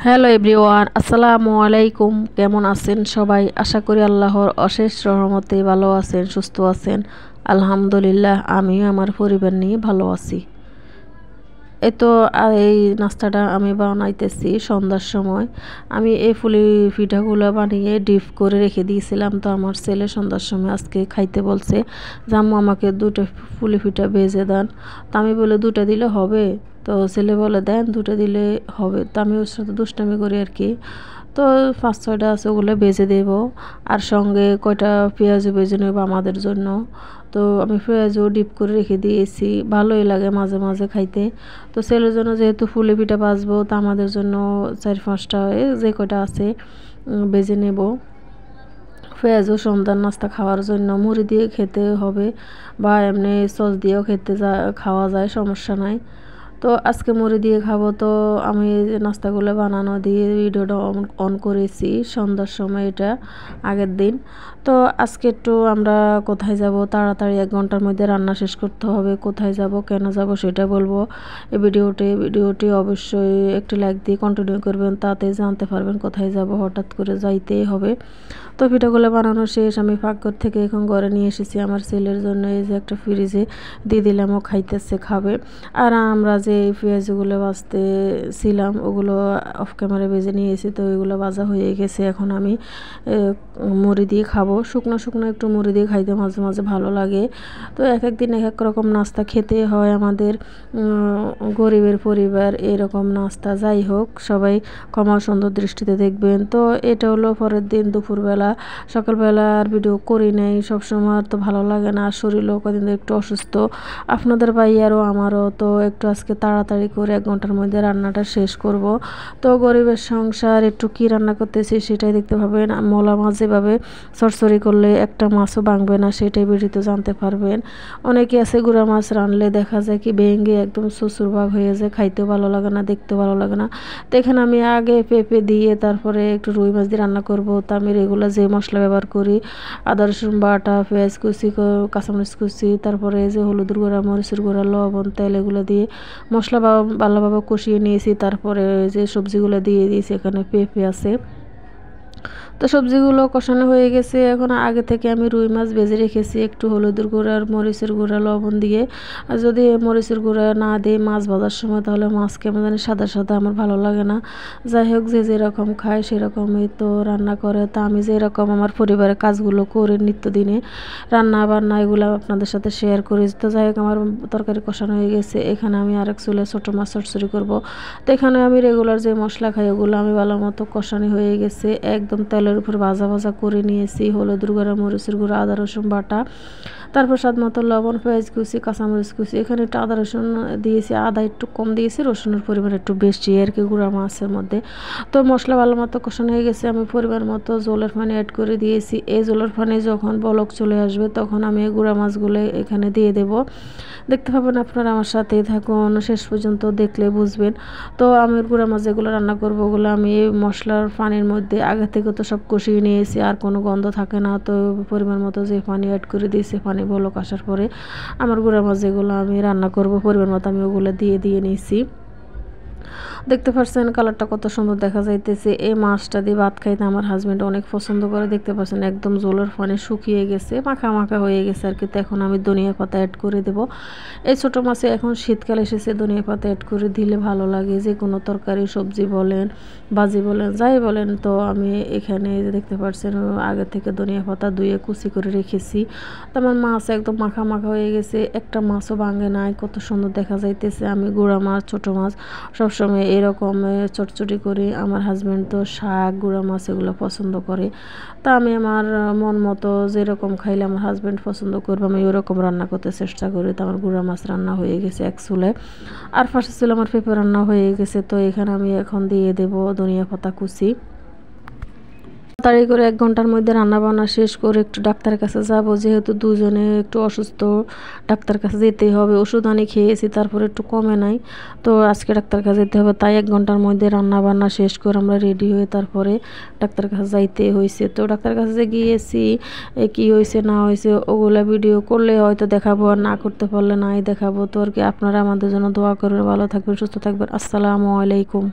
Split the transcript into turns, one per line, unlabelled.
Hello everyone, আসসালামু আলাইকুম। কেমন আছেন সবাই? আশা করি আল্লাহর অশেষ রহমতে ভালো আছেন, সুস্থ আছেন। আলহামদুলিল্লাহ, আমিও আমার পরিবার নিয়ে ভালো আছি। এই তো এই নাস্তাটা আমি বানাইতেছি সন্ধ্যার সময়। আমি এই পুলি পিঠাগুলো বানিয়ে ডিপ করে রেখে দিয়েছিলাম। তো আমার ছেলে সন্ধ্যার সময় আজকে খাইতে বলছে যে আম্মু আমাকে দুটো পুলি পিঠা ভেজে দেন। তো আমি বলে দুটো দিলে হবে? তো ছেলে বলে দেন দুটো দিলে হবে। তো আমি ওর সাথে দুষ্টামি করি আর কি। তো 5-6টা আছে, ওগুলো ভেজে দেব। আর সঙ্গে কয়টা পেঁয়াজও ভেজে নেব আমাদের জন্য। তো আমি পেঁয়াজও ডিপ করে রেখে দিয়েছি, ভালোই লাগে মাঝে মাঝে খাইতে। তো ছেলের জন্য যেহেতু ফুলে পিঠা ভাজবো, তো আমাদের জন্য 4-5টা যে কয়টা আছে ভেজে নেব। পেঁয়াজও সন্ধ্যার নাস্তা খাওয়ার জন্য মুড়ি দিয়ে খেতে হবে, বা এমনি সস দিয়েও খাওয়া যায়, সমস্যা নাই। তো আজকে মুড়ি দিয়ে খাবো। তো আমি নাস্তাগুলো বানানো দিয়ে ভিডিওটা অন করেছি সন্ধ্যার সময়, এটা আগের দিন। তো আজকে একটু আমরা কোথায় যাব, তাড়াতাড়ি 1 ঘন্টার মধ্যে রান্না শেষ করতে হবে। কোথায় যাব, কেন যাব সেটা বলবো এই ভিডিওটি অবশ্যই একটু লাইক দিয়ে কন্টিনিউ করবেন, তাতে জানতে পারবেন কোথায় যাব। হঠাৎ করে যাইতেই হবে। তো পিঠাগুলো বানানো শেষ, আমি পাকঘর থেকে এখন ঘরে নিয়ে এসেছি আমার ছেলের জন্য। এই যে একটা ফ্রিজে দিয়ে দিলাম, ও খাইতেছে, খাবে। আর আমরা যে পেঁয়াজগুলো ভাজতেছিলাম ওগুলো অফ ক্যামেরা ভেজে নিয়েছি। তো ওইগুলো ভাজা হয়ে গেছে, এখন আমি মুড়ি দিয়ে খাবো। শুকনো শুকনো একটু মুড়ি দিয়ে খাইতে মাঝে মাঝে ভালো লাগে। তো এক এক দিন এক এক রকম নাস্তা খেতে হয় আমাদের, গরিবের পরিবার, এরকম নাস্তা। যাই হোক, সবাই ক্ষমা সুন্দর দৃষ্টিতে দেখবেন। তো এটা হলো পরের দিন দুপুরবেলা। সকালবেলা আর ভিডিও করি নাই, সবসময় আর তো ভালো লাগে না, শরীরও কদিন একটু অসুস্থ, আপনাদের ভাইয়ারও আমারও। তো একটু আজকে তাড়াতাড়ি করে 1 ঘন্টার মধ্যে রান্নাটা শেষ করব। তো গরিবের সংসার, একটু কি রান্না করতেছি সেটাই দেখতে পাবেন। মলা মাছ যেভাবে সরসরি করলে একটা মাছও ভাঙবে না, সেটাই ভিডিওতে জানতে পারবেন। অনেকে আছে গুঁড়া মাছ রানলে দেখা যায় কি ভেঙে একদম শ্বশুরবাগ হয়ে যায়, খাইতেও ভালো লাগে না, দেখতেও ভালো লাগে না। তো এখানে আমি আগে পেঁপে দিয়ে তারপরে একটু রুই মাছ দিয়ে রান্না করব। তো আমি রেগুলার যে মশলা ব্যবহার করি, আদা রসুন বাটা, পেঁয়াজ কুচি, কাঁচামরিচ কুচি, তারপরে যে হলুদের গুঁড়া, মরিচের গুঁড়া, লবণ, তেল, এগুলো দিয়ে মশলা ভালোভাবে কষিয়ে নিয়েছি। তারপরে যে সবজিগুলো দিয়ে দিয়েছি, এখানে পেঁপে আছে। তো সবজিগুলো কষানো হয়ে গেছে। এখন আগে থেকে আমি রুই মাছ ভেজে রেখেছি একটু হলুদের গুঁড়া আর মরিচের গুঁড়া, লবণ দিয়ে। আর যদি মরিচের গুঁড়া না দিই মাছ ভাজার সময়, তাহলে মাছ কেমন জানি সাদা সাদা, আমার ভালো লাগে না। যাই হোক, যে যেরকম খায় সেরকমই তো রান্না করে। তা আমি যেরকম আমার পরিবারের কাজগুলো করে নিত্যদিনে রান্না বান্না এগুলো আপনাদের সাথে শেয়ার করি। তো যাই হোক, আমার তরকারি কষানো হয়ে গেছে। এখানে আমি আরেক চুলে ছোটো মাছ চচ্চড়ি করবো। তো এখানে আমি রেগুলার যে মশলা খাই ওগুলো আমি ভালো মতো কষানো হয়ে গেছে, একদম তেলের উপর ভাজা ভাজা করে নিয়েছি। হলুদের গুঁড়া, মরিচের গুঁড়া, আদা রসুন বাটা, তারপর স্বাদ মতো লবণ, পেঁয়াজ কুচি, কাঁচামরিচ কুচি। এখানে একটু আদা রসুন দিয়েছি, আদা একটু কম দিয়েছি, রসুনের পরিমাণ একটু বেশি আর কি গুঁড়া মাছের মধ্যে। তো মশলা ভালো মতো কষানো হয়ে গেছে। আমি পরিমাণ মতো জলের পানি অ্যাড করে দিয়েছি। এই জলের পানি যখন বলক চলে আসবে, তখন আমি গুঁড়া মাছগুলো এখানে দিয়ে দেব। দেখতে পাবেন, আপনারা আমার সাথেই থাকুন, শেষ পর্যন্ত দেখলে বুঝবেন। তো আমি গুঁড়া মাছ যেগুলো রান্না করবো ওগুলো আমি এই মশলার পানির মধ্যে আগে থেকে তো সব কষিয়ে নিয়েছি, আর কোনো গন্ধ থাকে না। তো পরিমাণ মতো যে পানি অ্যাড করে দিয়েছি, পানি বলক আসার পরে আমার গুঁড়া মাছ যেগুলো আমি রান্না করব পরিমাণ মতো আমি ওগুলো দিয়ে নিয়েছি। দেখতে পাচ্ছেন কালারটা কত সুন্দর দেখা যাইতেছে। এই মাছটা দিয়ে ভাত খাইতে আমার হাজব্যান্ড অনেক পছন্দ করে। দেখতে পাচ্ছেন একদম জলের পানি শুকিয়ে গেছে, মাখা মাখা হয়ে গেছে আর কি। তো এখন আমি ধনিয়া পাতা অ্যাড করে দেব। এই ছোটো মাছে এখন শীতকাল এসেছে, ধনিয়া পাতা অ্যাড করে দিলে ভালো লাগে, যে কোনো তরকারি সবজি বলেন, ভাজি বলেন, যাই বলেন। তো আমি এখানে দেখতে পাচ্ছেন আগে থেকে ধনিয়া পাতা ধুয়ে কুচি করে রেখেছি। তো আমার মাছ একদম মাখা মাখা হয়ে গেছে, একটা মাছও ভাঙে নাই, কত সুন্দর দেখা যাইতেছে। আমি গুঁড়া মাছ, ছোটো মাছ সবসময় এরকম চটচটি করি। আমার হাজব্যান্ড তো শাক, গুঁড়া মাছ এগুলো পছন্দ করে। তা আমি আমার মন মতো যেরকম খাইলে আমার হাজব্যান্ড পছন্দ করবে, আমি ওরকম রান্না করতে চেষ্টা করি। তো আমার গুঁড়া মাছ রান্না হয়ে গেছে এক চুলায়, আর পাশে ছিল আমার পেঁপে রান্না হয়ে গেছে। তো এখানে আমি এখন দিয়ে দেব ধনিয়া পাতা কুচি। তাড়াতাড়ি করে 1 ঘন্টার মধ্যে রান্না বান্না শেষ করে একটু ডাক্তারের কাছে যাব, যেহেতু দুজনে একটু অসুস্থ, ডাক্তার কাছে যেতেই হবে। ওষুধ আনি খেয়েছি, তারপরে একটু কমে নাই। তো আজকে ডাক্তার কাছে যেতে হবে, তাই 1 ঘন্টার মধ্যে রান্না বান্না শেষ করে আমরা রেডি হয়ে তারপরে ডাক্তার কাছে যাইতে হয়েছে। তো ডাক্তার কাছে যে গিয়েছি, কি হয়েছে না হয়েছে ওগুলা ভিডিও করলে হয়তো দেখাবো, আর না করতে পারলে নাই দেখাবো। তো আর কি, আপনারা আমাদের জন্য দোয়া করবেন, ভালো থাকবেন, সুস্থ থাকবেন। আসসালামু আলাইকুম।